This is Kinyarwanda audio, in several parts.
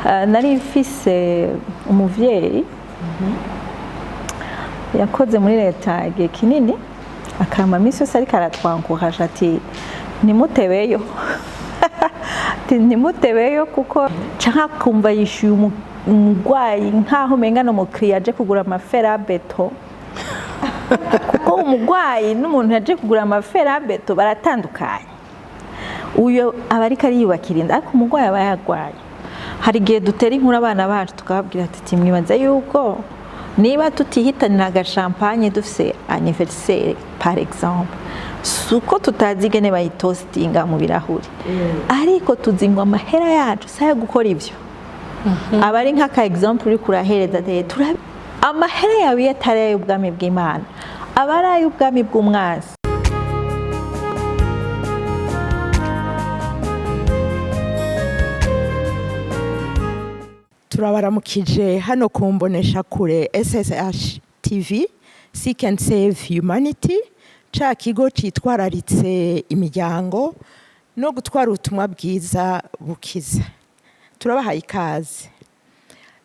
nari mfise umuvyeyi yakoze muri leta igihe kinini akama misi yose ariko aratwankuhaje ati ntimutebeyo ntimutebeyo kuko canka kumva yishyuye umugwayi nkaho umenga n'umukiriya aje kugura amaferabeto kuko umugwayi n'umuntu yaje kugura amaferabeto baratandukanye. Uyo aba ariko ariyubakira inda ariko umugwayi aba yagwaye. Hari igihe dutera inkuru abana bacu tukababwira ati mwibaza yuko niba tutihitanira agashampanye dufise anniversaire par exemple suko tutazi ingene bayitostinga mu birahuri ariko tuzi ngo amahera yacu saya gukora ivyo aba ari nk'aka exemple uri kurahereza amahera yawe yatari y'ubwami bw'Imana aba ari ay'ubwami bw'umwansi. Turabaramukije hano ku mbonesha kure SSH TV Seek and Save Humanity ca kigo citwararitse imiryango no gutwara ubutumwa bwiza bukiza. Turabahaye ikaze.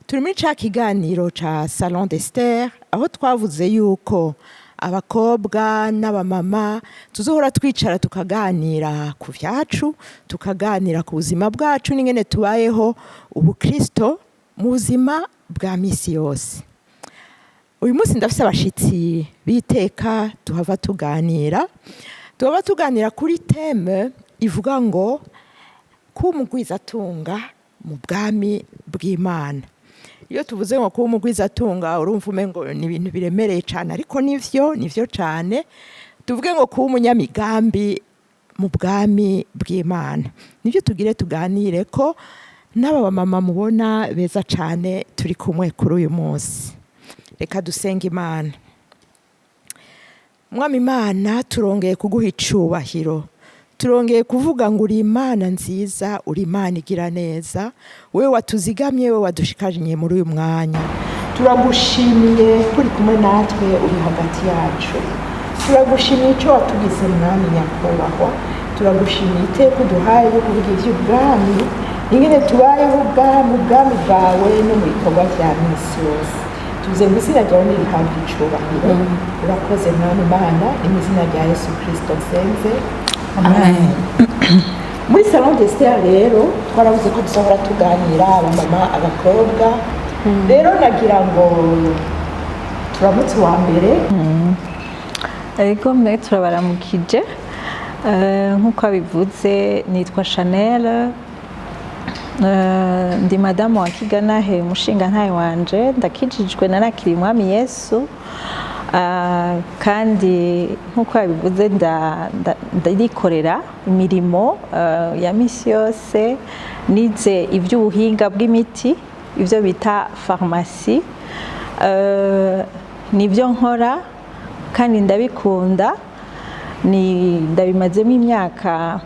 Turi muri ca kiganiro ca Salon d'Esther aho twavuze yuko abakobwa n'abamama tuzohora twicara tukaganira ku vyacu, tukaganira ku buzima bwacu n'ingene tubayeho ubukristo mu buzima bwa misi yose. Uyu munsi ndafise abashitsi biteka tuhava tuganira kuri teme ivuga ngo kuba umugwizatunga mu bwami bw'Imana. Iyo tuvuze ngo kuba umugwizatunga urumva umengo ni ibintu biremereye cyane ariko nivyo cyane. Tuvuge ngo kuba umunyamigambi mu bwami bw'Imana. Nivyo tugire tuganire ko n'aba mama mubona beza cyane turi kumwe kuri uyu munsi. Reka dusenga Imana. Mwami Imana turongeye kuguha icubahiro. Turongeye kuvuga ngo uri Imana nziza, uri Imana igira neza. Wewe watuzigamye, wewe wadushikanye muri uyu mwanya. Turagushimiye kuri kumwe natwe uri hagati yacu. Turagushimiye icyo watugize mwami nyakubahwa. Turagushimiye iteka uduhaye yo kuvuga ivy'ubwami. Ingene tubayeho ubwami bwawe no mu bikorwa vya misi yose. Tuze mu izina ryawe nirihabwa icubahiro. Urakoze mwami Imana, mu izina rya Yesu Kristo nsenze. Amen. Muri Salon d'Esther rero twaravuze ko dusohora tuganira abamama abakobwa. Rero nagira ngo turamutse wa mbere. Ariko mwe turabaramukije. Nkuko abivuze nitwa Chanel. Ndi madamu wa Kiganahe umushinga ntaye wanje ndakijijwe narakiri mwami Yesu kandi nkuko yabivuze ndarikorera imirimo ya misi yose nize ivy'ubuhinga bw'imiti ivyo bita pharmacie nivyo nkora kandi ndabikunda ndabimazemo imyaka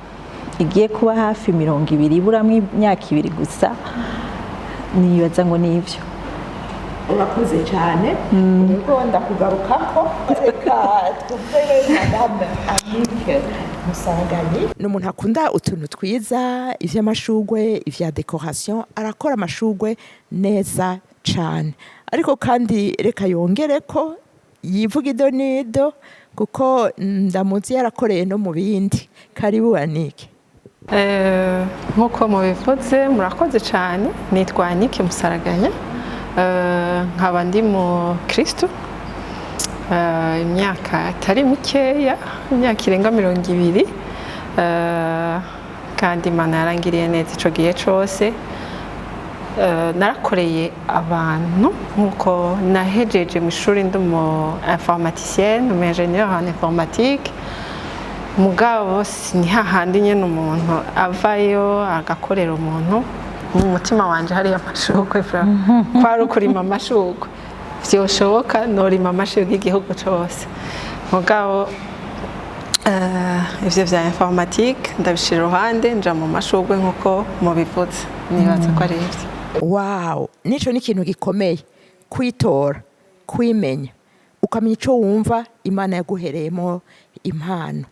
igiye kuba hafi 20 buramwe imyaka 2 gusa nibaza ngo nivyo. Urakoze cyane. Ubwo ndakugarukako reka twumve madame Annick Musanganye. N'umuntu akunda utuntu twiza ivy'amashugwe ivya decoration arakora amashugwe neza cyane ariko kandi reka yongere ko yivuga idonido kuko ndamuzi yarakoreye no mu bindi. Karibu Annick. Nkuko mubivuze murakoze cyane. Nitwa Annick Musaraganya. Nkaba ndi mu Kristo. Imyaka atari mikeya, imyaka irenga 20. Kandi Imana yarangiriye neza ico gihe cose. Narakoreye abantu nkuko nahejeje mu ishuri ndi mu informaticienne, mu ingénieur en informatique. Mugabo ni hahandi nyene umuntu avayo agakorera umuntu mu mutima wanje hari amashugwe kwari ukurima amashugwe vyoshoboka norima amashugwe igihugu cose. Mugabo ivyo vya informatique ndabishira iruhande nja mu mashugwe nkuko mubivuze nibaza ko ari ivyo. Wow, nico ni ikintu gikomeye kwitora kwimenya ukamenya ico wumva Imana yaguhereyemo impano.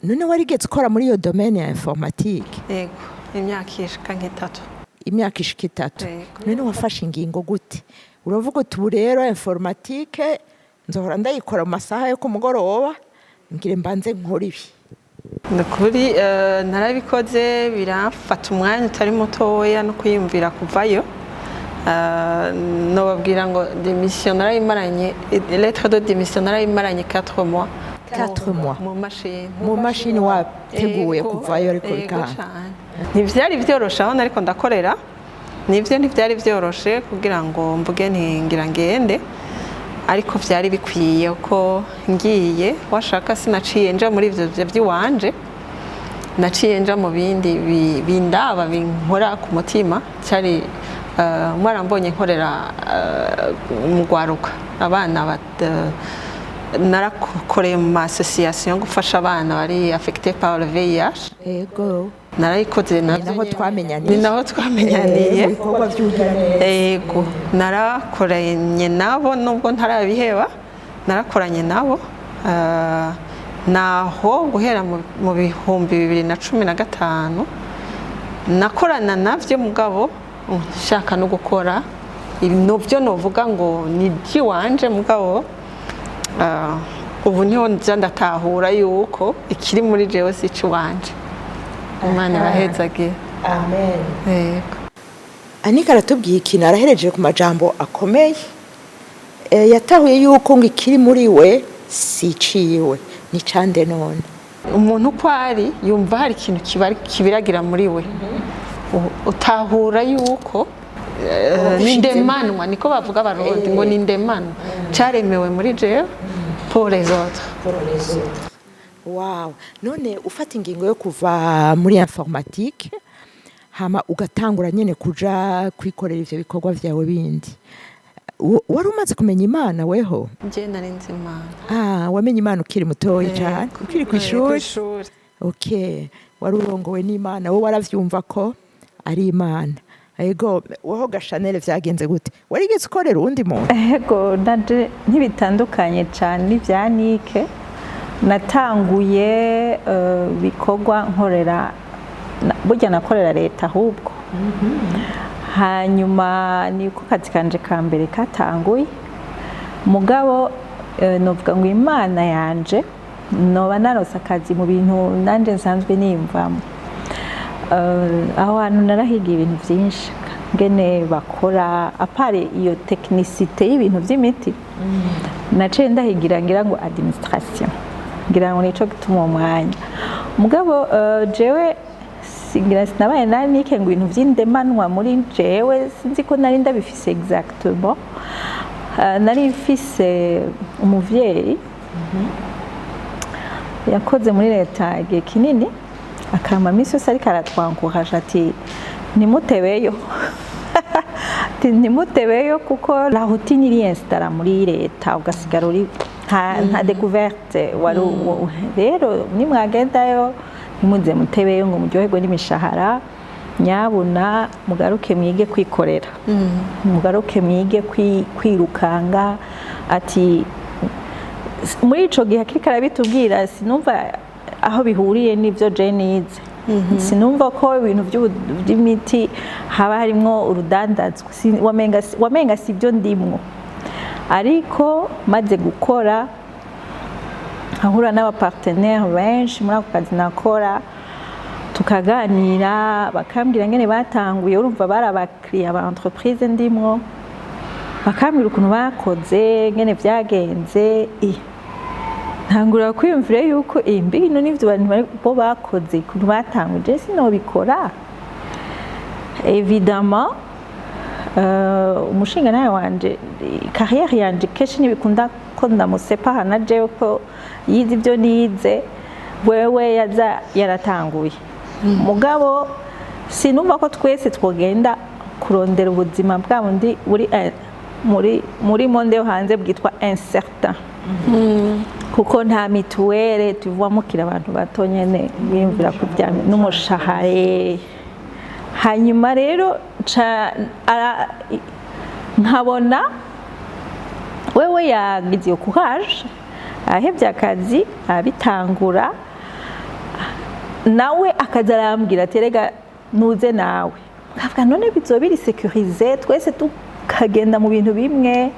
None warigeze ukora muri iyo domaine ya informatique? Yego, imyaka ishika nk'itatu. imyaka ishika 3. Yego. None wafashe ingingo gute? Uravuga uti ubu rero informatique nzohora ndayikora mu masaha yo kumugoroba ngire mbanze nkora ibi. Nukuri narabikoze birafata umwanya utari mutoya no kwiyumvira kuvayo. Nobabwira ngo démission narayimaranye, lettre de démission narayimaranye 4 mois. 4 mois mu mashini wateguye kuvayo ariko bikanga. Ntivyari vyoroshe aho nariko ndakorera, ntivyari vyoroshe kugira ngo mvuge ntingira ngende, ariko vyari bikwiye ko ngiye washaka sinaciye nja muri ivyo vy'iwanje, naciye nja mu bindi bindaba binkora ku mutima. Cyari mwarambonye nkorera umugwaruka abana narakoreye mu association gufasha abana bari affecté par le VIH. Ego narayikoze naho twamenyaniye. Ni naho twamenyaniye. Ibikorwa by'ugira neza. Ego narakoranye nabo nubwo ntarabiheba, narakoranye nabo naho guhera mu bihumbi 2015 nakorana navyo mugabo nshaka no gukora ibyo novuga ngo ni by'iwanje mugabo ubu niho nza ndatahura yuko ikiri muri jewe si iwanje. Imana ibahezage. Amen. Yego. Anika aratubwiye ikintu arahereje ku majambo akomeye. Yatahuye yuko ngo ikiri muri we si iciwe ni cande none. Umuntu uko ari yumva hari ikintu kibiragira muri we. Utahura yuko nindemanwa niko bavuga abarundi ngo nindemanwa caremewe muri jewe pour les autres. Wow. None ufata ingingo yo kuva muri informatique hama ugatangura nyene kuja kwikorera ivyo bikorwa vyawe bindi. Wari umaze kumenya Imana weho? Je narinzi Imana. Wamenye Imana ukiri mutoyi cyane, ukiri ku ishuri. Okay. Wari urongowe n'Imana, wowe waravyumva ko ari Imana. Ego woho Gashanel vyagenze gute? Warigeze ukorera undi muntu? Ego nanje ntibitandukanye cyane n'ivyanike. Natanguye bikorwa nkorera burya nakorera leta ahubwo. Hanyuma niko kazi kanje ka mbere katanguye. Mugabo novuga ngo Imana yanje noba narose akazi mu bintu nanje nsanzwe nimvamo. Aho hantu narahiga ibintu byinshi ngene bakora apare iyo technicité y'ibintu by'imiti. Naciye ndahigira ngira ngo administration. Ngira ngo nico gituma umwanya. Mugabo jewe singira sinabaye nanike ngo ibintu by'indemanwa muri jewe sinzi ko nari ndabifise exactement. Nari mfise umuvyeyi yakoze muri leta igihe kinini akama misi yose ariko aratwankuhaje ati nimutebeyo nimutebeyo kuko la routine iri installa muri leta ugasigara uri nta découverte wari rero nimwagendayo nimuze mutebeyo ngo muryoherwe n'imishahara nyabuna mugaruke mwige kwikorera mugaruke mwige kwirukanga ati muri ico gihe akikara bitubwira sinumva aho bihuriye n'ivyo Jenize. Sinumva ko ibintu by'imiti haba harimo urudandazwa wamenga sibyo ndimwo, ariko maze gukora ahura n'abapartenaire benshi muri ako kazi nakora tukaganira bakambwira ngene batanguye urumva bari abakiriya ba entreprise ndimwo bakambwira ukuntu bakoze ngene vyagenze ntangura kwiyumvira yuko mbino n'ivyo bantu bo bakoze ukuntu batanguje sinobikora évidemment umushinga nawe wanje carrière yanje kenshi ntibikunda ko ndamusepara na jewe ko yize ibyo nize wewe yaza yaratanguye mugabo sinumva ko twese twogenda kurondera ubuzima bwa bundi muri monde yo hanze bwitwa incertain kuko nta mituwere tuvamukira abantu bato nyene bimvira kujya n'umushahare. Hanyuma rero nkabona wewe yagize courage ahevye akazi abitangura nawe akaza arambwira terega nuze nawe ukavuga none bizoba biri sécurisé twese tukagenda mu bintu bimwe,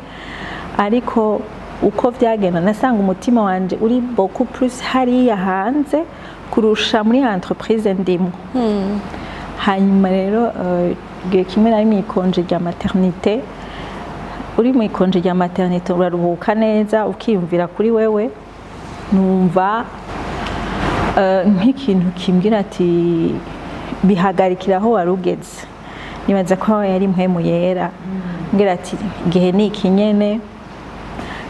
ariko uko vyagenda nasanga umutima wanje uri beaucoup plus hariya hanze kurusha muri entreprise ndimwo. Hanyuma rero igihe kimwe nari mwikonje rya maternité, uri mwikonje rya maternité uraruhuka neza ukiyumvira kuri wewe, numva nk'ikintu kimbwira ati bihagarikira aho warugeze. Nibaza ko yari mpemu yera ngira ati igihe ni iki nyene.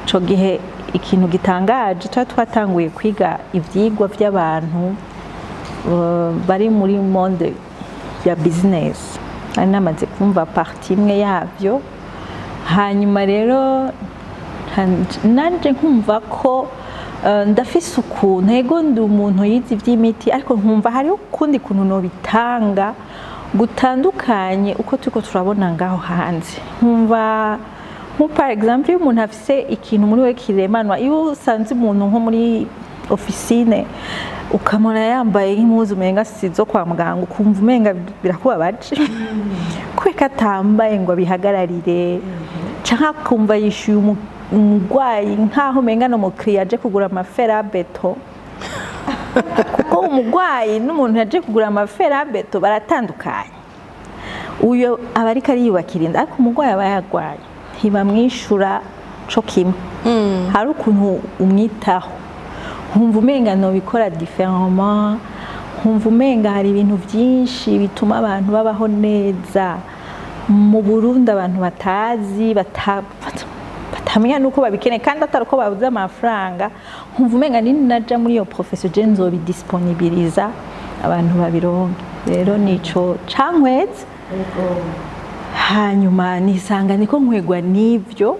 Co gihe ikintu gitangaje twatanguye kwiga ivyigwa by'abantu bari muri monde ya business, ari namaze kumva partie imwe yavyo. Hanyuma rero nanje nkumva ko ndafise ukuntu ego ndi umuntu yize ivy'imiti, ariko nkumva hari ukundi kuntu no bitanga gutandukanye uko turiko turabona ngaho hanze. Nkumva par exemple iyo umuntu afise ikintu muri we kiremanwa, iyo usanze umuntu nko muri ofisine ukamona yambaye nk'impuzu umenga sizo kwa muganga, ukumva umenga birakubabaje kubera atambaye ngo bihagararire, canke kumva yishuye umugwayi nkaho umenga no mukiriya aje kugura amafera ya beto. Kuko umugwayi n'umuntu yaje kugura amafera ya beto baratandukanye. Uyo aba ariko ariyubakira inda, ariko umugwayi aba yagwaye ntibamwishura co kimwe. Hari ukuntu umwitaho, nkumva umenga nobikora différemment, nkumva umenga hari ibintu byinshi bituma abantu babaho neza mu Burundi, abantu batazi batamenya nuko babikeneye kandi atari uko babuze amafaranga. Nkumva umenga naja muri iyo profession je nzobidisponibiliza abantu babironke. Rero nico cankweze. Hanyuma nisanga niko nkwegwa n'ivyo.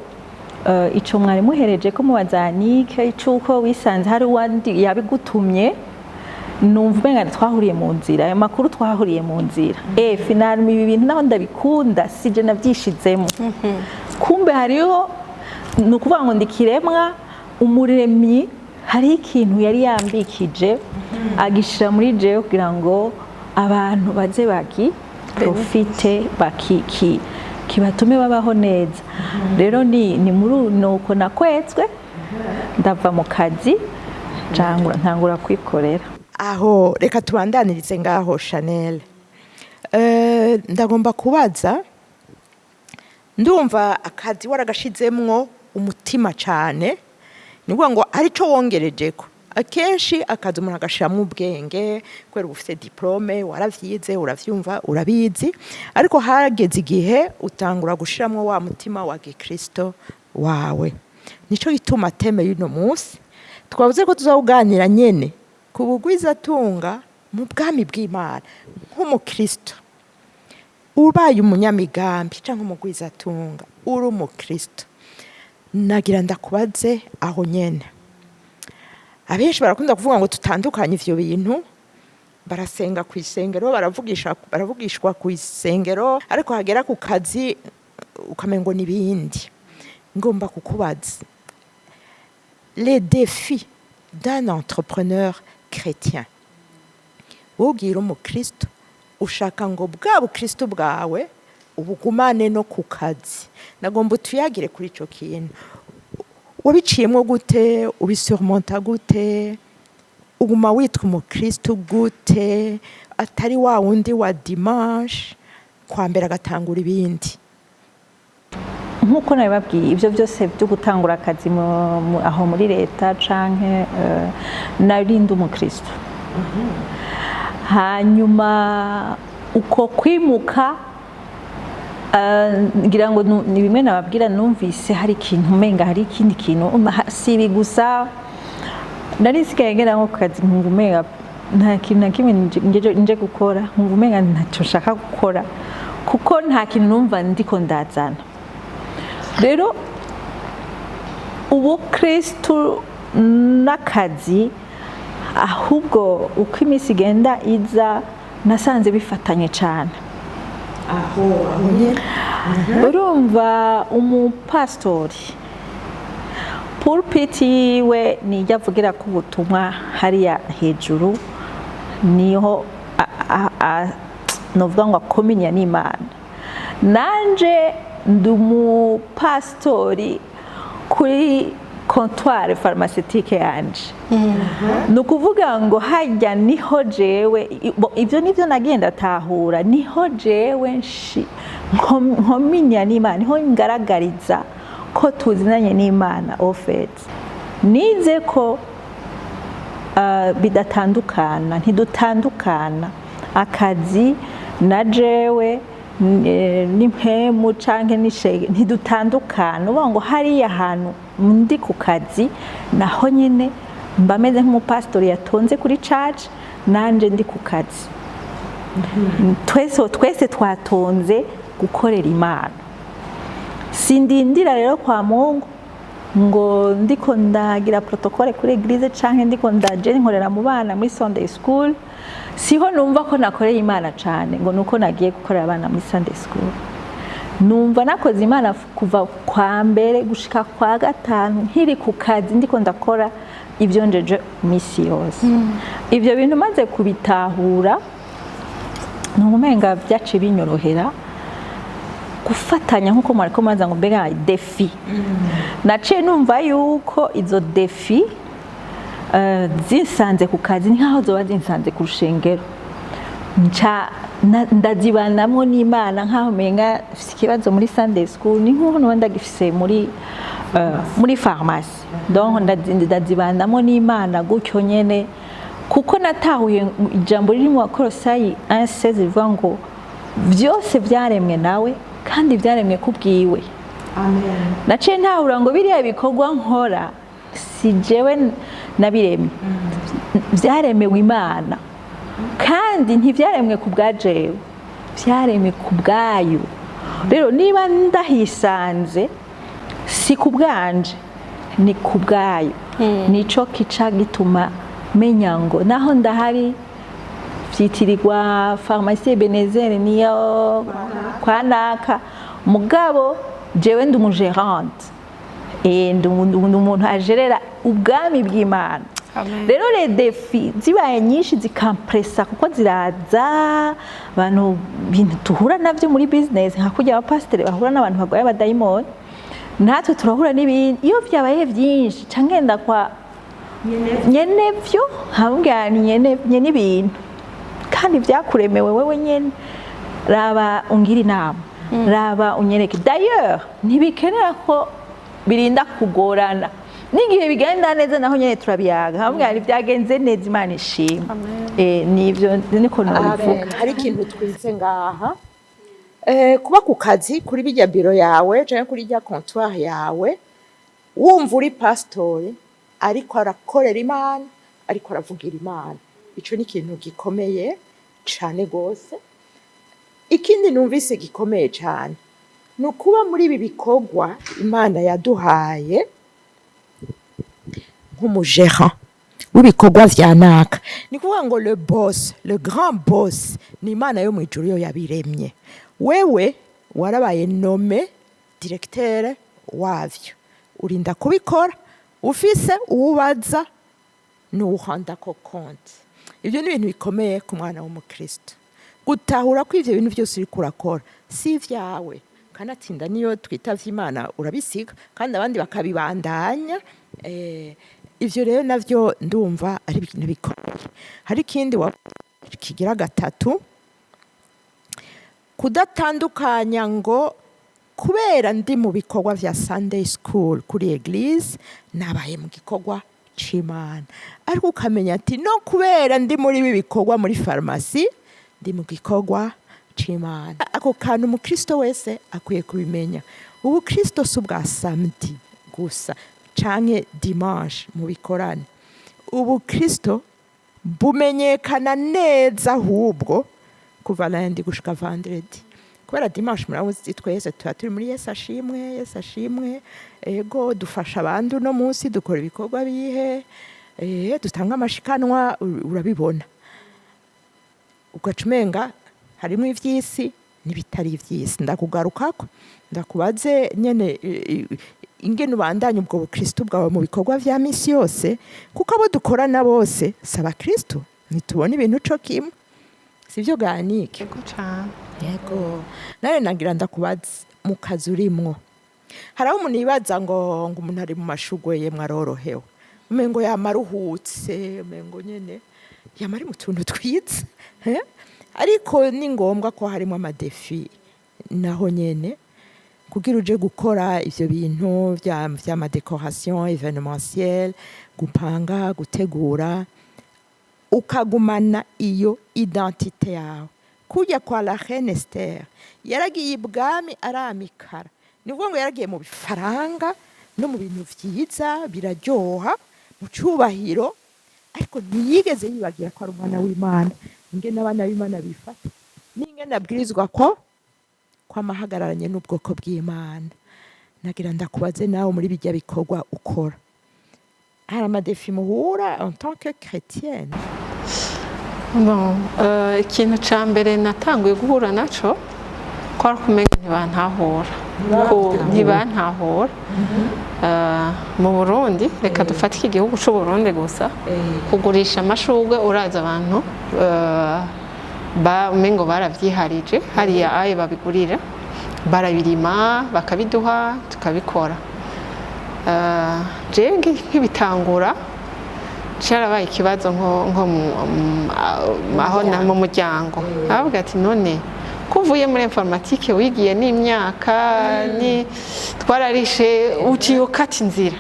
Ico mwari muhereje ko muwazanike icuko wisanze hari wandi yabigutumye, numva umenga twahuriye mu nzira, ayo makuru twahuriye mu nzira. Finalement ibi bintu naho ndabikunda sije navyishizemo. Kumbe hariho nukuvuga ngo ndikiremwa umuremyi, hari ikintu yari yambikije agishira muri jewe kugira ngo abantu baze profite kibatume babaho neza. Rero ni muri nuko nakwetswe ndava mu kazi ntangura kwikorera. Aho reka tubandanirize ngaho Chanel. Ndagomba kubaza, ndumva akazi waragashizemwo umutima cyane, nibwo ngo arico wongerejeko. Akenshi akazi umuntu agashiramo ubwenge kubera ufite diplome, waravyize, uravyumva, urabizi, ariko hageze igihe utangura gushiramo wa mutima wa Gikristo wawe. Nico gituma teme y'uno munsi twavuze ko tuzawuganira nyene ku bugwizatunga mu bwami bw'Imana nk'umukristo. Ubaye umunyamigambi canke umugwizatunga uri umukristo, nagira ndakubaze aho nyene. Abenshi barakunda kuvuga ngo tutandukanye ivyo bintu, barasenga ku isengero, baravugishwa ku isengero, ariko hagera ku kazi ukamengo n'ibindi. Ngomba kukubaza les défis d'un entrepreneur chrétien. Wogira umukristo ushaka ngo bwa bukristo bwawe ubugumane no ku kazi, nagomba tuyagire kuri ico kintu. Wabiciyemo gute, ubisurmonta gute, uguma witwa umukristo gute, atari wa wundi wa dimanche kwa mbere agatangura ibindi? Nkuko nabibabwiye ibyo byose byo gutangura akazi aho muri leta canke narindi umukristo. Hanyuma uko kwimuka ngira ngo ni bimwe nababwira, numvise hari ikintu umenga hari ikindi kintu, sibi gusa nari sigaye ngera nko kazi nkumva umenga nta kintu na kimwe nje gukora, nkumva umenga ntacyo nshaka gukora kuko nta kintu numva ndiko ndazana. Rero ubukristo n'akazi ahubwo uko iminsi igenda iza nasanze bifatanye cyane. Urumva umupastori pulpiti we nijya avugira ko ubutumwa hariya hejuru, niho novuga ngo akominya n'Imana. Nanje ndi umupasitori kuri comptoir pharmaceutique yanje. Ni ukuvuga ngo hajya niho jewe ibyo nibyo nagenda tahura, niho jewe nkominya n'Imana, niho ngaragariza ko tuzinanye n'Imana. Ofeti nize ko bidatandukana, ntidutandukana akazi na jewe n'impemu canke n'ishege, ntidutandukana. Uvuga ngo hariya hantu ndi ku kazi naho nyine mba meze nk'umupasitori yatonze kuri church, nanje ndi ku kazi. Twese twatonze gukorera Imana. Sindindira rero kwa Mungu ngo ndiko ndagira protocole kuri eglise canke ndiko ndaje nkorera mu bana muri Sunday school. Siho numva ko nakoreye Imana cyane ngo nuko nagiye gukorera abana muri Sunday school. Numva nakoze Imana kuva kwa mbere gushika kwa gatanu nkiri ku kazi ndiko ndakora ibyo njeje misi yose. Ibyo bintu maze kubitahura numenga byace binyorohera gufatanya nkuko mwariko manza ngo mbega defi. Naciye numva yuko izo defi zinsanze ku kazi nkaho zoba zinsanze ku rushengero, ndazibanamwo n'Imana nkaho menga ikibazo muri Sunday school ni nkuko nubanda gifise muri pharmacie. Donc ndazibanamwo n'Imana gutyo nyene, kuko natahuye ijambo riri mu Bakolosayi 1:16 rivuga ngo byose byaremwe nawe kandi byaremwe kubwiwe. Amen. Naciye ntahura ngo biriya bikorwa nkora si jewe nabiremye, byaremewe Imana kandi ntibyaremwe ku bwa jewe, byaremwe ku bwayo. Rero niba ndahisanze si ku bwanje, ni ku bwayo. Nico kica gituma menya ngo naho ndahari byitirirwa pharmacie Ebenezer niyo kwa naka, mugabo jewe ndi umugerante, ndi umuntu agerera ubwami bw'Imana. Rero le defi zibaye nyinshi zikampresa kuko ziraza abantu bintu tuhura navyo muri business, nka kujya abapasiteri bahura n'abantu bagwaye abadayimoni, natwe turahura n'ibindi. Iyo byabaye byinshi cangenda kwa nyenevyo hambwa nyene ibintu kandi byakuremewe wewe nyene, raba ungira inama, raba unyereke. D'ailleurs ntibikenera ko birinda kugorana, n'igihe bigenda neza naho nyene turabiyaga hambwa byagenze neza, Imana ishima. Nivyo niko nabivuga. Hari ikintu twinse ngaha, kuba ku kazi kuri bijya biro yawe canke kuri rya comptoir yawe, wumva uri pastori ariko arakorera Imana, ariko aravugira Imana, ico ni ikintu gikomeye cane gose. Ikindi numvise gikomeye cane ni ukuba muri ibi bikorwa Imana yaduhaye nk'umugérant w'ibikorwa vya naka. Ni kuvuga ngo le boss, le grand boss ni Imana yo mwijuru yo yabiremye. Wewe warabaye nome directeur wavyo, urinda kubikora ufise uwubaza n'uwuhandako konti. Ibyo ni ibintu bikomeye ku mwana w'umukristo, gutahura ko ivyo bintu byose uri kurakora si vyawe, kanatsinda niyo twitavye Imana urabisiga kandi abandi bakabibandanya. Ivyo rero navyo ndumva ari ibintu bikomeye. Hari ikindi kigira gatatu, kudatandukanya ngo kubera ndi mu bikorwa vya Sunday school kuri eglise nabaye mu gikorwa c'Imana, ariko ukamenya ati no kubera ndi muri ibi bikorwa muri pharmacie ndi mu gikorwa c'Imana. Ako kantu umukristo wese akwiye kubimenya. Ubu Kristo si ubwa samedi gusa canke dimanche mu bikorane. Ubu Kristo bumenyekana neza ahubwo kuva lundi gushika vendredi, kubera dimanche muramuzi twese tuba turi muri Yesu ashimwe, Yesu ashimwe. Ego dufasha abandi uno munsi, dukora ibikorwa bihe, dutanga amashikanwa, urabibona. Ugacumenga harimo ivy'isi n'ibitari ivy'isi. Ndakugarukako ndakubaze nyene ingene ubandanya ubwo bukristo bwawe mu bikorwa vya misi yose, kuko abo dukorana bose saba Kristo, nitubona ibintu co kimwe. sivyo ganike? yego cyane. Yego nawe nagira ndakubaza mu kazi urimwo hari aho umuntu yibaza ngo umuntu ari mu mashugwe ye mwarorohewe umengo yamaruhutse umengo nyene yamari mu tuntu twiza ariko ni ngombwa ko harimo amadefi naho nyene kugira uje gukora ivyo bintu vy'amadecoration événementielle gupanga gutegura ukagumana iyo identite yawe kujya kwa la reine Esther yaragiye ibwami aramikara nibwo ngo yaragiye mu bifaranga no mu bintu vyiza biraryoha mu cyubahiro ariko ntiyigeze yibagira ko ari umwana w'Imana ingene abana b'Imana bifata n'ingene abwirizwa ko kwamahagararanye n'ubwoko bw'Imana. Nagira ndakubaze nawe muri bijya bikorwa ukora hari amadefi muhura en tant que chrétienne? Bon, ikintu cya mbere natanguye guhura naco ko ari kumenya ntibantahura mu Burundi, reka dufate iki gihugu cy'u Burundi gusa, kugurisha amashurwe uraza abantu umengo baravyiharije hariya aye babigurira barabirima bakabiduha tukabikora. Je nk'ibitangura cyarabaye ikibazo nko mu muryango avuga ati none kuvuye muri informatique wigiye n'imyaka ni twararishe uciye ukata inzira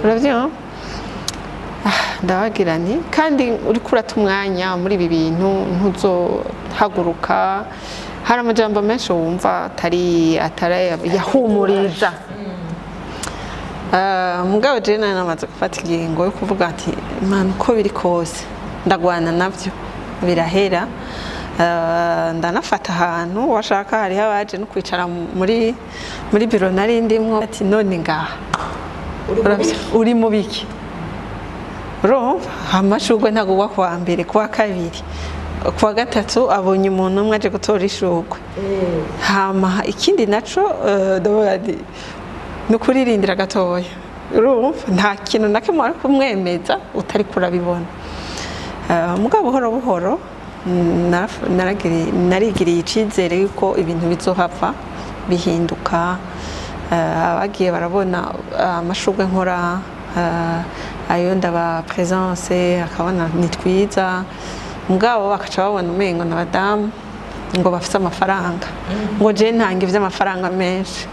uravyo ndabagira nti kandi uri kurata umwanya muri ibi bintu ntuzohaguruka hari amajambo menshi wumva atari yahumuriza. Mugabo je namaze gufata ingingo yo kuvuga ati Imana uko biri kose ndagwana navyo birahera. Ndanafata ahantu washaka hariho abaje no kwicara muri biro nari ndimwo ati none ngaha uri mu biki urumva amashurwe ntagwa kwa mbere kwa kabiri kwa gatatu abonye umuntu umwe aje gutora ishurwe hama ikindi naco nukuririndira gatoya urumva nta kintu nakimwe ari kumwemeza utari kurabibona. Mugabo buhoro buhoro narigiriye icizere yuko ibintu bizohava bihinduka. Abagiye barabona amashurwe nkora ayo ndaba présence akabona nitwiza mugabo bakaca babona umengo n'abadamu ngo bafite amafaranga ngo je ntange ivy'amafaranga menshi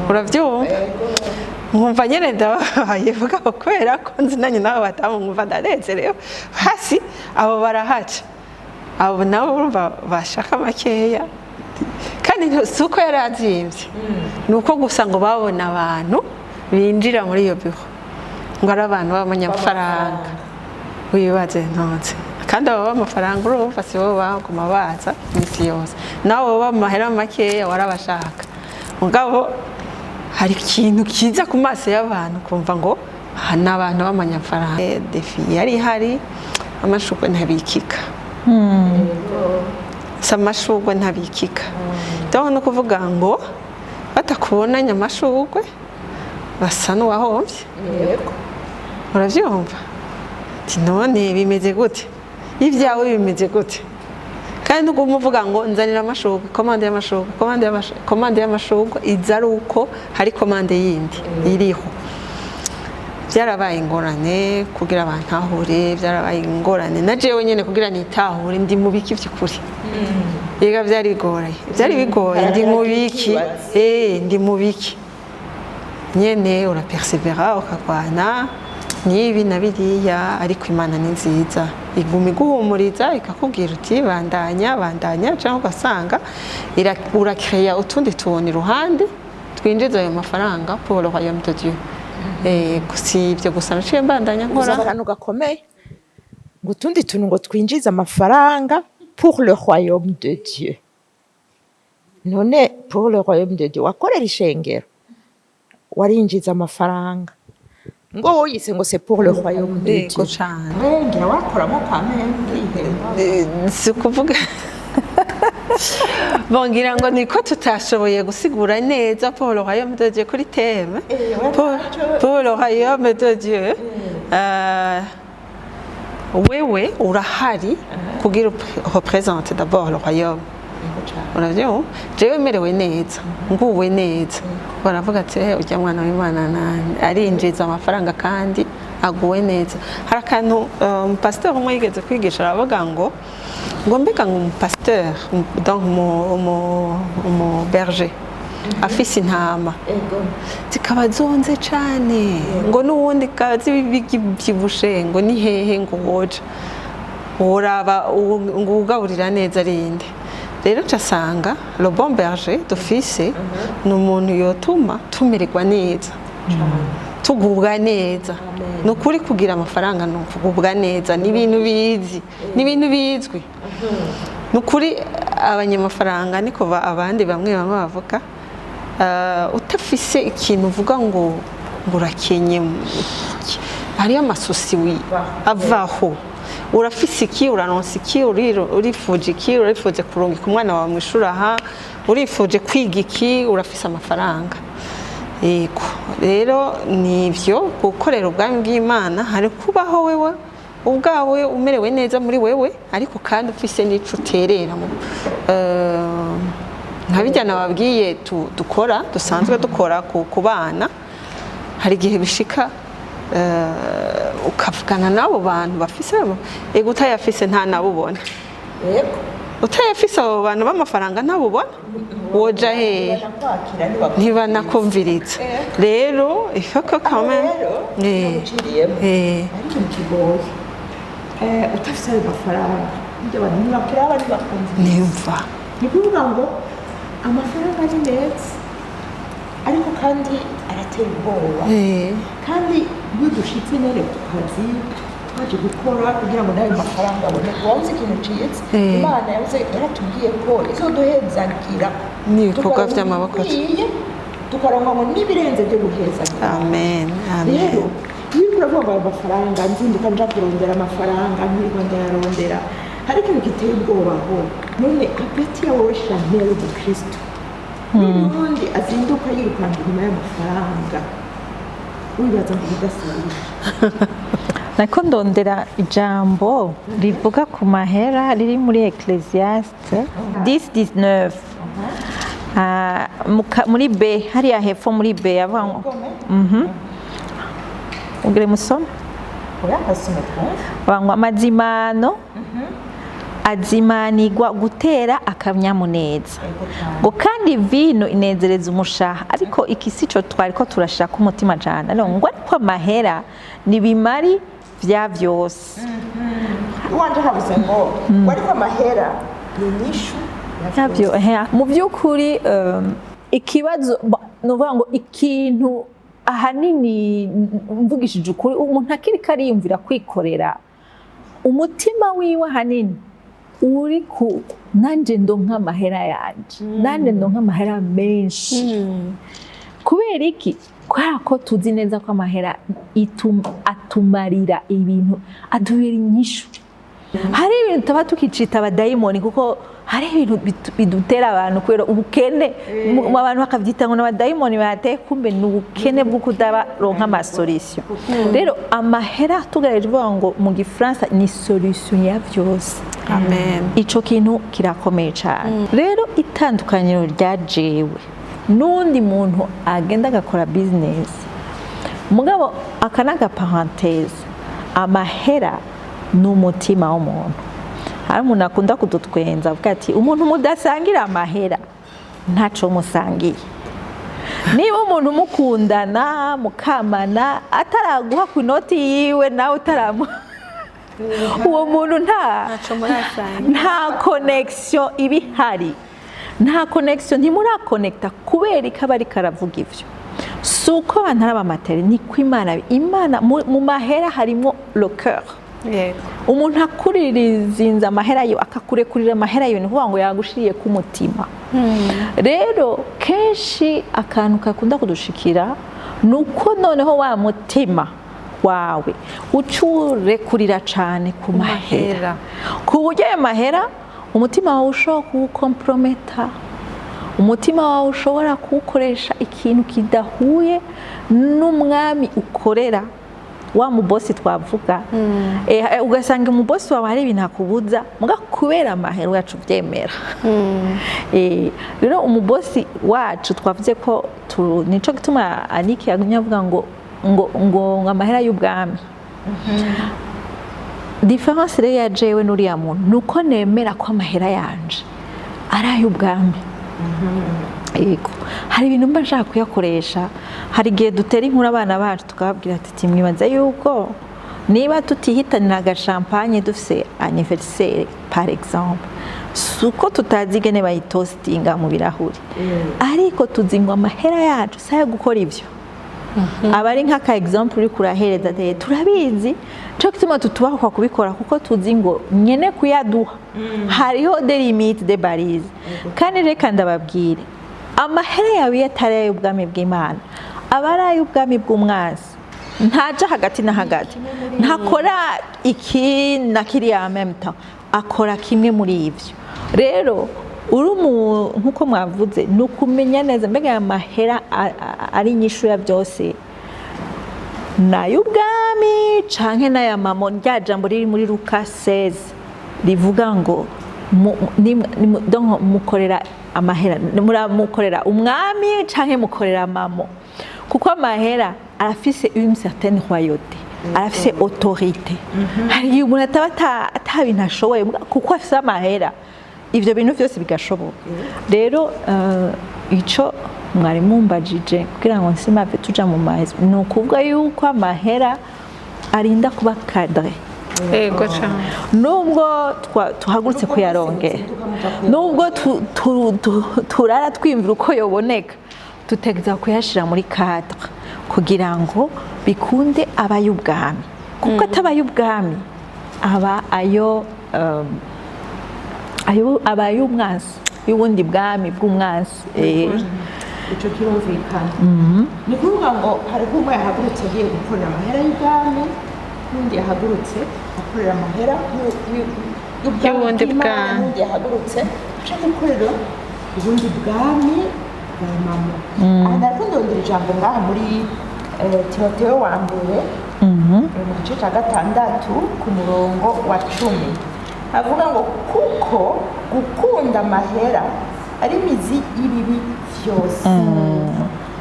uravyumva nkumva nyene ndabaye vuga kubera ko nzinanye nabo badamu nkumva ndanezerewe hasi abo barahaca abo nabo urumva bashaka makeya kandi suko yarazimvye nuko gusa ngo babona abantu binjira muri iyo biro ngo ari abantu b'abanyamafaranga wibaze ntonze kandi abo b'amafaranga urumva si bo baguma baza imisi yose nawe b'amahera makeya warabashaka mugabo hari ikintu kiza ku maso y'abantu kumva ngo ni abantu b'amanyamafaranga. Defi yari hari amashurwe ntabikika amashurwe ntabikika donc no kuvuga ngo batakubonanye amashurwe basa n'uwahombye uravyumva ati none bimeze gute ibyawe bimeze gute kandi ubwo umuvuga ngo nzanira amashurwe komande y'amashurwe iza ari uko hari komande yindi iriho. Byarabaye ingorane kugira abantu ahure byarabaye ingorane na jewe nyene kugira nitahure ndi mu biki by'ukuri yega byari bigoye ndi mu biki ndi mu biki nyene urapersevera ukagwana nibi na biriya ariko Imana ni nziza iguma iguhumuriza ikakubwira uti bandanya cyangwa ugasanga urakreya utundi tubona iruhande twinjiza ayo mafaranga pour le royaume de Dieu. Si ibyo gusa naciye mbandanya nkora akantu gakomeye ngo utundi tuntu ngo twinjiza amafaranga pour le royaume de Dieu. None pour le royaume de Dieu wakorera ishengero warinjiza amafaranga ngo woyise ngo c'est pour le royaume de Dieu cyane ngira wakoramo kwa mwe si kuvuga bongira ngo niko tutashoboye gusigura neza pour le royaume de Dieu kuri thème pour le royaume de Dieu wewe urahari kugira représente d'abord le royaume uravyumva jewe merewe neza nguwe neza baravuga ati ujya mwana w'Imana arinjiza amafaranga kandi aguwe neza hari akantu pasteur umwe yigeze kwigisha aravuga ngo mbega pasteur donc umu berger afise intama zikaba zonze cane ngo n'uwundi kazi bibyibushe ngo ni hehe ngo woja uraba ngo ugaburira neza rinde rero casanga le bon berger d'office ni umuntu yotuma tumererwa neza tugubwa neza no kuri kugira amafaranga no kugubwa neza ni ibintu bizwi no kuri abanyamafaranga niko abandi bamwe bavuga utafise ikintu uvuga ngo urakenye hariyo amasusi avaho urafise iki uranonsa iki urifuje iki urifuje kurungika umwana wawe mu ishuri aha urifuje kwiga iki urafise amafaranga yego rero nivyo gukorera ubwami bw'Imana hari kubaho wewe ubwawe umerewe neza muri wewe ariko kandi ufise n'ico uterera nka bijya nababwiye dusanzwe dukora ku bana hari igihe bishika ukavugana n'abo bantu bafise ego utayafise nta nabubona yego utayafise abo bantu b'amafaranga ntabubona woja hehe ntibanakumviriza rero ifako kame utafise ayo mafaranga ibyo abantu ntibakira abandi bakumviriza nimva ni kuvuga ngo amafaranga ni meza ariko kandi aratera ubwoba kandi iyo dushitse none ku kazi twaje gukora kugira ngo nayo mafaranga abone wonse ikintu ciyetse Imana yaratubwiye ko izoduhezagira n'ibikorwa by'amaboko tukaronka ngo n'ibirenze byo guhezagira amen amen rero iyo uravuga amafaranga nzinduka nja kurondera amafaranga nkirirwa ndayarondera hari ikintu giteye ubwoba aho none hagati ya wowe Chanel Kristo n'undi azinduka yirukanga inyuma y'amafaranga wibaza ngo bidasubira nako ndondera ijambo rivuga ku mahera riri muri Ecclesiastes 10:19 muri B hariya hepfo muri B yavuga ngo ugire musome bangwa amazimano azimanirwa gutera akanyamuneza ngo kandi vino inezereza umushaha ariko iki sico twari ko turashaka umutima cyane ngo ariko amahera nibimari vya vyose wanje habuze ngo ariko amahera ni nyishu yavyo mu byukuri ikibazo novuga ngo ikintu ahanini mvugishije ukuri umuntu akiri kariyumvira kwikorera umutima wiwe hanini uri ku nanje ndonka amahera yanje nanje ndonka amahera menshi kubera iki kubera ko tuzi neza ko amahera atumarira ibintu adubera inyishu hari ibintu tuba tukicita abadayimoni kuko hari ibintu bidutera abantu kubera ubukene abantu bakavyita ngo n'abadayimoni bateye kumbe n'ubukene bwo kudabaronka amasolution rero amahera tugareje vuga ngo mu gifaransa ni solution ya vyose amen ico kintu kirakomeye cyane rero itandukaniro rya jewe n'undi muntu agenda agakora business mugabo akanaga parenthèse amahera n'umutima w'umuntu hari umuntu akunda kudutwenza avuga ati umuntu mudasangira amahera ntaco musangiye niba umuntu mukundana mukamana ataraguha ku inoti yiwe nawe utaramuha uwo muntu nta connection ibihari nta connection ntimurakonekta kubera ikaba ari karavuga ivyo suko abantu ari abamateri ni ko imana mu mahera harimo le cœur umuntu akuririzinza amahera yo akakurekurira amahera yo ni kuvuga ngo yagushiriye ku mutima rero kenshi akantu kakunda kudushikira nuko noneho wa mutima wawe ucurekurira cyane ku mahera ku buryo ayo mahera umutima wawe ushobora kuwukomprometa umutima wawe ushobora kuwukoresha ikintu kidahuye n'umwami ukorera wa mubosi twavuga ugasanga umubosi wawe hari ibintu akubuza muga kubera amahera yacu byemera rero umubosi wacu twavuze ko nico gituma Aniki yavuga ngo amahera y'ubwami difference rero ya jewe n'uriya muntu nuko nemera ko amahera yanje ari ay'ubwami yego hari ibintu mba nshaka kuyakoresha hari igihe dutera inkuru abana bacu tukababwira ati mwibaza yuko niba tutihitanira agashampanye dufise anniversaire par exemple suko tutazi ingene bayitostinga mu birahuri ariko tuzi ngo amahera yacu saya gukora ivyo aba ari nk'aka example uri kurahereza turabizi cyo gituma tutubakwa kubikora kuko tuzi ngo nyene kuyaduha hariho de limite de barize kandi reka ndababwire amahera yawe yatari ay'ubwami bw'Imana aba ari ay'ubwami bw'umwanzi ntaja hagati na hagati ntakora iki na kiriya même temps akora kimwe muri ivyo rero uri nkuko mwavuze nukumenya neza mbega amahera ari inyishu ya byose n'ay'ubwami canke n'aya mamo rya jambo riri muri Luka 16 rivuga ngo mukorera amahera mukorera umwami canke mukorera mamo kuko amahera arafise une certaine royauté arafise autorité hari umuntu ataba atabintu ashoboye kuko afise amahera ivyo bintu byose bigashoboka rero ico mwari mumbajije kugira ngo nsimave tuja mu mahezi ni ukuvuga yuko amahera arinda kuba cadre yego cyane nubwo tuhagurutse kuyarongera nubwo turara twimvira uko yoboneka tutegeza kuyashira muri cadre kugira ngo bikunde abay'ubwami kuko atabay'ubwami aba abay'umwansi y'ubundi bwami bw'umwansi ico kirumvikana ni kuvuga ngo hari umwe yahagurutse agiye gukorera amahera y'ubwami n'undi yahagurutse akorera amahera y'ubundi bwami n'undi yahagurutse aje gukorera ubundi bwami bwa mama ndariko ndondera ijambo ngaha muri Timoteyo wa mbere mu gice cya 6 ku murongo wa 10 avuga ngo kuko gukunda amahera ari imizi y'ibibi byose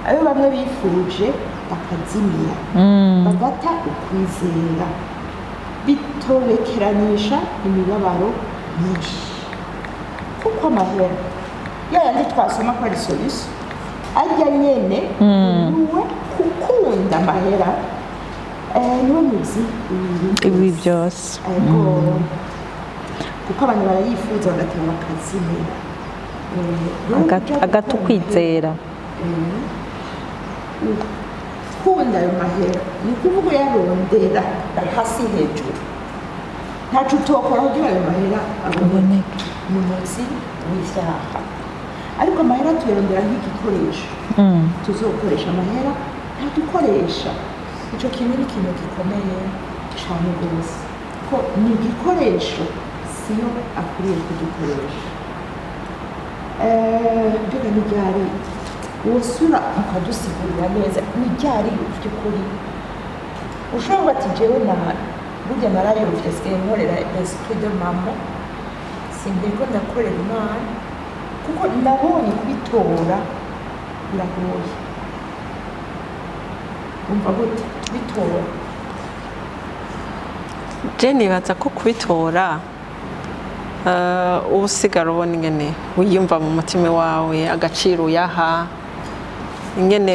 ayo bamwe bifuje bakazimira bagata ukwizera bitobekeranisha imibabaro myinshi kuko amahera yayandi twasoma ko ari solution ajya nyene niwe gukunda amahera niwe mizi ibi byose kuko abantu barayifuza bagatera bakazimira agatukwizera kunda ayo mahera ni ukuvuga yarondera hasi hejuru ntaco utokora kugira ayo mahera aboneke mu munsi w'ivyaha ariko amahera tuyarondera nk'igikoresho tuzokoresha amahera ntadukoresha ico kintu ni ikintu gikomeye cane rwose ko ni igikoresho siyo akwiriye kugikoresha mbega ni ryari wosura mukadusigurira neza ni ryari by'ukuri ushobora ati jewe burya narayumvise sigaye nkorera esprit de maman simbiriko ndakorera Imana kuko nabonye kubitora biragoye umva gute bitora je nibaza ko kubitora usigara ubona ingene wiyumva mu mutima wawe agaciro uyaha ingene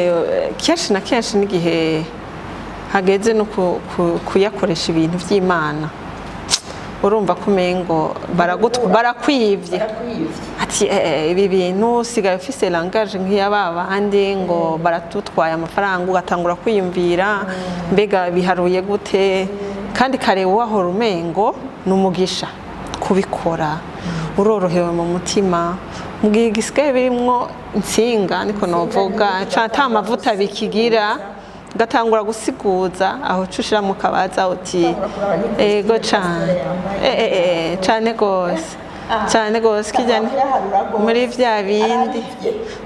kenshi na kenshi n'igihe hageze no kuyakoresha ibintu by'Imana urumva ko umengo barakwivye ati ibi bintu usigaye ufise langage nk'iyababandi ngo baratutwaye amafaranga ugatangura kwiyumvira mbega biharuye gute kandi kare wahora umengo n'umugisha kubikora urorohewe mu mutima mugihe gisigaye birimwo insinga niko novuga ata amavuta bikigira gatangura gusiguza aho cushira mu kabaza uti ego cane gose kijyane muri vya bindi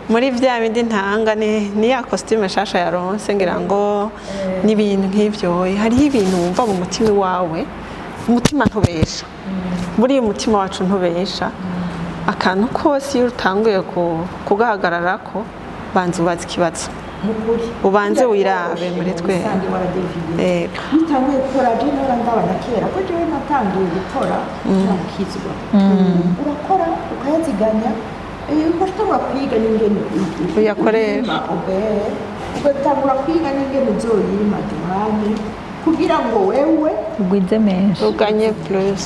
muri bya bindi ntanga ni ya costume shasha yaronse ngira ngo n'ibintu nk'ivyo hariho ibintu wumva mu mutima wawe umutima ntubesha buri umutima wacu ntubesha akantu kose iyo utanguye kugahagararako banza ubaza ikibazo ubanze wirabe muri twe bitanguye gukora je nora ndabana kera ko jewe natangiye gukora nakizwa urakora ukayaziganya ugatangura kwiga n'ingene uyakoresha ugatangura kwiga n'ingene uzoyima duhane kugira ngo wewe ugwize menshi uganye plus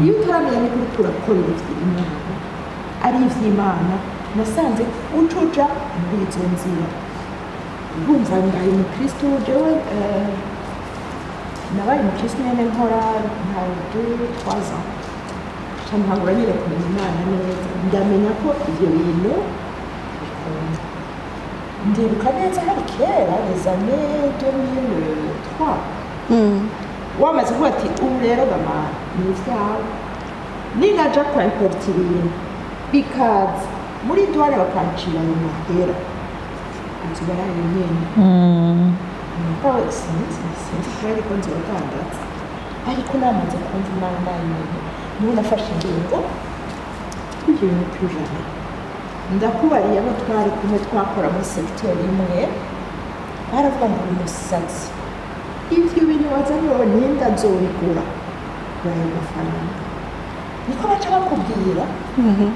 iyo utaramenya ni kuri turakora ivy'Imana ari ivy'Imana nasanze ucuja muri izo nzira urumva ndaye mu Kristo jewe nabaye mu Kristo nyene nkora nka 2-3 ans ntangura nyine kumenya Imana neza ndamenya ko ivyo bintu ndibuka neza hari kera les années 2003 wamaze kuvuga ati ubu rero gama ni ivyawe ninaja kwa importa ibintu bikaza muri douane bakancira ayo mahera nzibara nyene mugabo sinzi kubera ko nzodandaza ariko namaze kumva Imana nayimenye niho nafashe ingingo ivyo bintu tujana ndakubariye abo twari kumwe twakora muri secteur imwe baravuga ngo umusazi ivyo bintu wazaniwe ninda nzobigura bayo mafaranga niko baca bakubwira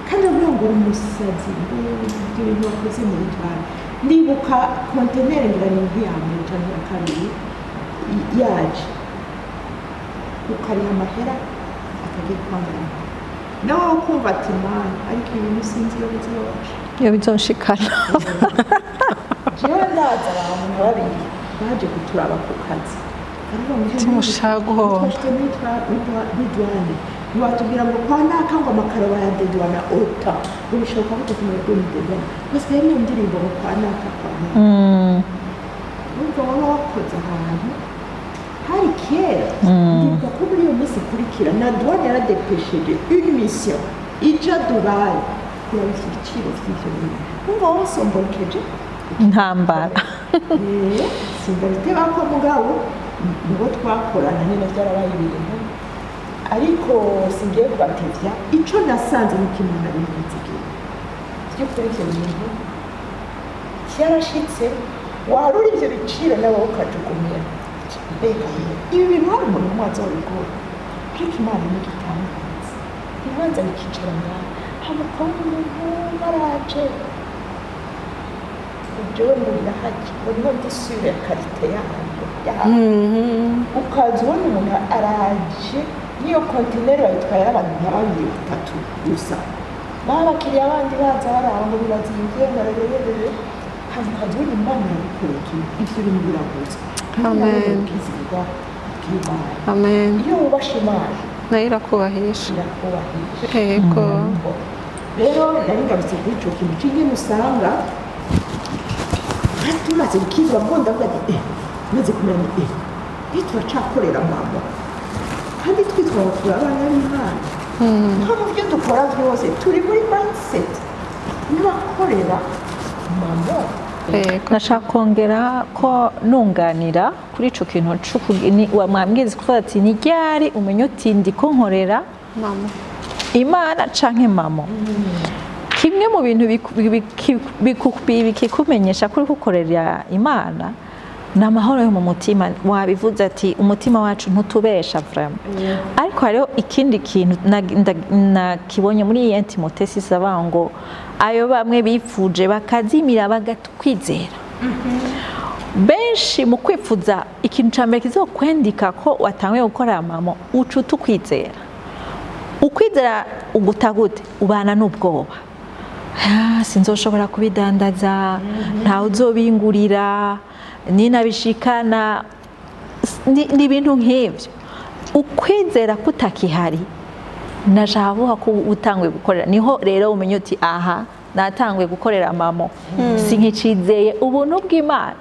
kandi bavuga ngo umusazi ibyo bintu wakoze muri douane ndibuka container ngira ni nk'iyambere cyangwa ya kabiri yaje ukariha amahera akagiye kwangana nawe ukumva ati Mana ariko ibintu sinzi iyo bizoca iyo bizoshikana jewe ndaza abantu babiri baje kuturaba ku kazi timushago bidwane ntiwatubwira ngo kwa naka ngo amakaro bayadedwana ota ubishoboka gute kumenya dedwana bose yari iyo ndirimbo ngo kwa naka kwa naka urumva waba wakoze ahantu hari kera ndibuka ko muri iyo minsi ikurikira na douane yaradepesheje une mission ija Dubai kuraba igiciro vy'ivyo bintu urumva wasombokeje intambara sindariteba ko mugabo nibo twakorana nyine byarabaye ibintu ariko singiye kubatevya ico nasanze mu Imana bizigiye by'ukuri ivyo bintu cyarashitse waruri ivyo biciro nabo ukajugumira mbega ibi bintu hari umuntu mwaza wabigora ariko Imana ni igitangaza ibanza bikicara ngaho hamukora umuntu baraje jewe ngo birahagi ngo niho ndi sure ya karite yanjye ukaza ubona umuntu araje n'iyo kontineri bayitwaye abantu nka 2-3 gusa n'abakiriya bandi baza baraba ngo birazimvye bararerere hama ukaza ubona Imana irabikoreka ivyo bintu biraguza amen amen iyo wubasha Imana nayo irakubahisha yego rero nari ngarutse kuri ico kintu c'ingene usanga tumaze gukizwa ngo ndavuga ati maze kumenya turacakorera mama kandi twitwa turi abana b'Imana nko mu byo dukora byose turi muri mindset n'abakorera mama nashaka kongera ko nunganira kuri ico kintu wamwambwiza kuvuga ati ni ryari umenye uti ndiko nkorera mama Imana canke mama kimwe mu bintu bikikumenyesha kuri gukorera Imana ni amahoro yo mu mutima wabivuze ati umutima wacu ntutubesha vraiment ariko hariho ikindi kintu nakibonye muri iyi Timote sisaba ngo ayo bamwe bifuje bakazimira bagatukwizera benshi mu kwifuza ikintu ca mbere kizokwendika ko watanguye gukora mama ucu tukwizera ukwizera ugutagute ubana n'ubwoba sinzoshobora kubidandaza ntawe uzobingurira ninabishikana ni ibintu nk'ibyo ukwizera kutakihari najabuha ko utanguye gukorera niho rero umenye uti aha natanguye gukorera mama sinkicizeye ubuntu bw'Imana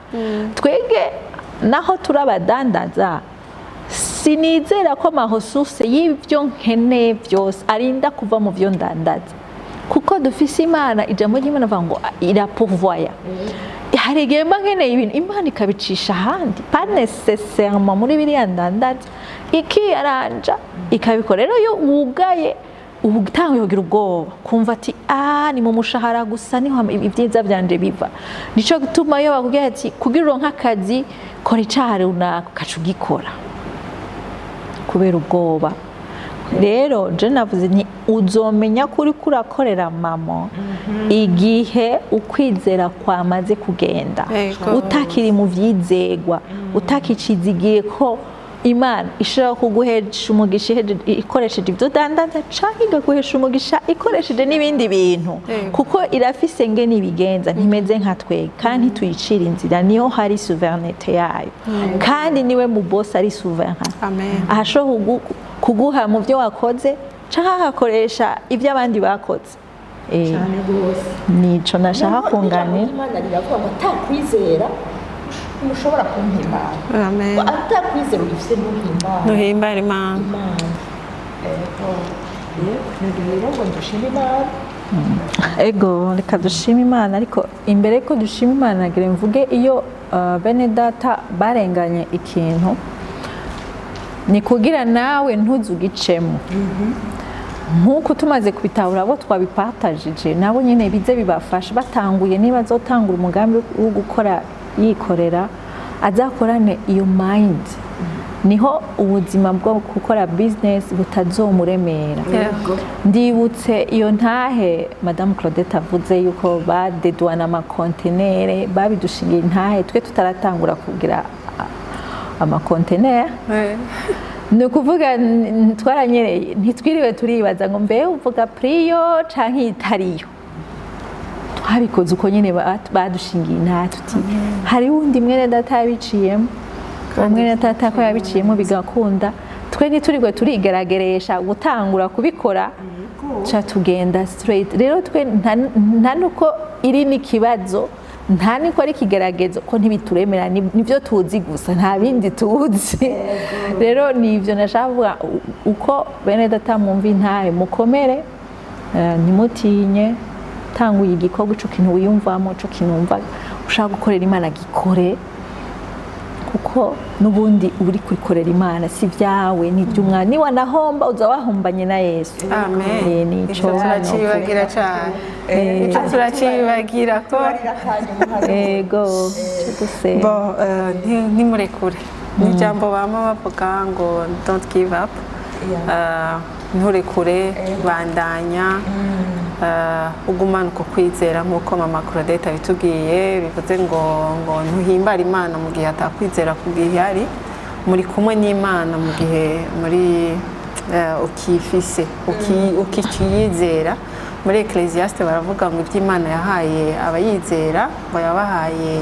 twege naho turabadandaza sinizera ko mahosuse y'ibyo nkeneye byose arinda kuva mu byo ndandaza kuko dufise Imana ijambo ry'Imana avuga ngo irapourvoya hari igihe mba nkeneye ibintu Imana ikabicisha ahandi pas nécessairement muri biriya ndandaza ikiyaranja ikabikora rero iyo wugaye utangiye kugira ubwoba kumva ati ni mu mushahara gusa niho ibyiza byanje biva nico gituma iyo bakubwiye ati kugira uronka akazi kora icyaha runaka ukaca ugikora kubera ubwoba rero je navuze nti uzomenya kuri kurakorera mama igihe ukwizera kwamaze kugenda utakiri mu vyizegwa utakicizigiye ko Imana ishobora kuguhesha umugisha ikoresheje ibyo dandaza canke igaguhesha umugisha ikoresheje n'ibindi bintu kuko irafise nge nibigenza ntimeze nka twe kandi tuyicira inzira niyo hari souverainete yayo kandi niwe mu boss ari souverain ahashobora kuguha mu byo wakoze canke agakoresha ibyo abandi bakoze cyane rwose nico nashaka kunganira Imana riravuga ngo atakwizera mushobora kumpimbara amen atakwizera ugifite n'uhimbara duhimbara Imana rero ngo dushime Imana ego reka dushime Imana ariko imbere ko dushima Imana nagire mvuge iyo bene data barenganye ikintu ni kugira nawe ntuzugicemo nk'uko tumaze kubitahura abo twabipatajije nabo nyine bize bibafasha batanguye niba azotangura umugambi wo gukora yikorera azakorane iyo mind niho ubuzima bwo gukora business butazomuremera ndibutse iyo ntahe Madame Claudette avuze yuko badedwana amakontenere babidushingiye ntahe twe tutaratangura kugira amakontenere ni ukuvuga twaranyereye ntitwiriwe turibaza ngo mbe uvuga priyo canke itariyo twabikoze uko nyine badushingiye nta tuti hari wundi mwene data yabiciyemo mwene data ko yabiciyemo bigakunda twe ntiturirwe turigerageresha gutangura kubikora ca tugenda straight rero twe nta nuko iri n'ikibazo nta niko ari kigeragezo ko ntibituremera nivyo tuzi gusa nta bindi tuzi rero nivyo nashaka uko bene data mwumva intahe mukomere ntimutinye tanguye igikorwa ico kintu wiyumvamo ico kinumva ushaka gukorera Imana gikore kuko nubundi uri kwikorera Imana si vyawe ni by'umwana ni wanahomba uza wahombanye na Yesu amen nico turacibagira cyane nico turacibagira ko ego cyose bo ntimurekure ni jambo bama bavuga ngo don't give up nturekure bandanya ugumana uko kwizera nk'uko mama Claudette abitubwiye bivuze ngo ntuhimbare Imana mu gihe atakwizera ku gihe ari muri kumwe n'Imana mu gihe muri ukifise ukiciyizera muri Ecclesiaste baravuga ngo iby'Imana yahaye abayizera ngo yabahaye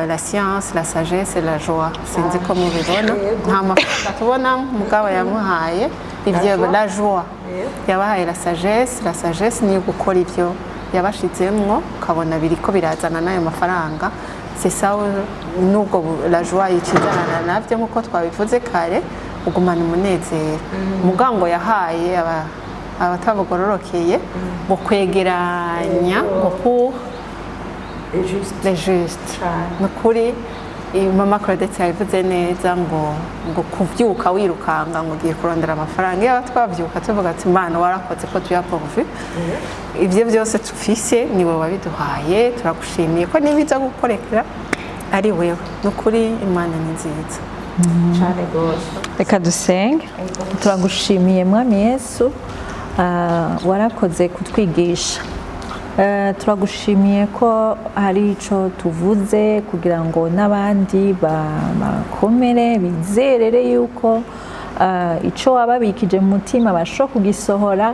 la science, la sagesse et la joie sinzi ko mubibona nta mafaranga tubona mugabo yamuhaye ibyo la joie yabahaye la sagesse ni gukora ibyo yabashizemwo ukabona biriko birazana n'ayo mafaranga c'est ça nubwo la joie yicizana navyo nkuko twabivuze kare ugumana umunezero mugango yahaye abatabugororokeye mu kwegeranya ngo pour les justes nukuri mama Claudette yabivuze neza ngo kuvyuka wirukanga ngo ugiye kurondera amafaranga iyo twavyuka tuvuga ati Imana warakoze ko tuyapovu ivyo byose tufise niwe wabiduhaye turagushimiye ko nibiza gukorekera ari wewe nukuri Imana ni nziza cyane rwose reka dusenge turagushimiye mwami Yesu warakoze kutwigisha turagushimiye ko hari ico tuvuze kugira ngo n'abandi bakomere bizerere yuko ico wababikije mu mutima bashobora kugisohora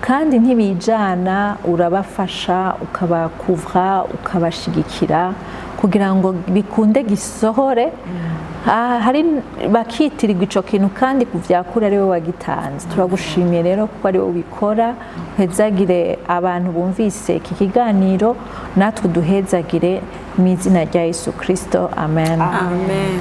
kandi ntibijana urabafasha ukabakuvra ukabashigikira kugira ngo bikunde gisohore hari bakitirirwa ico kintu kandi kuvyakura ari we wagitanze turagushimiye rero kuko ari we ubikora uhezagire abantu bumvise iki kiganiro natwe duhezagire mu izina rya Yesu Kristo amen amen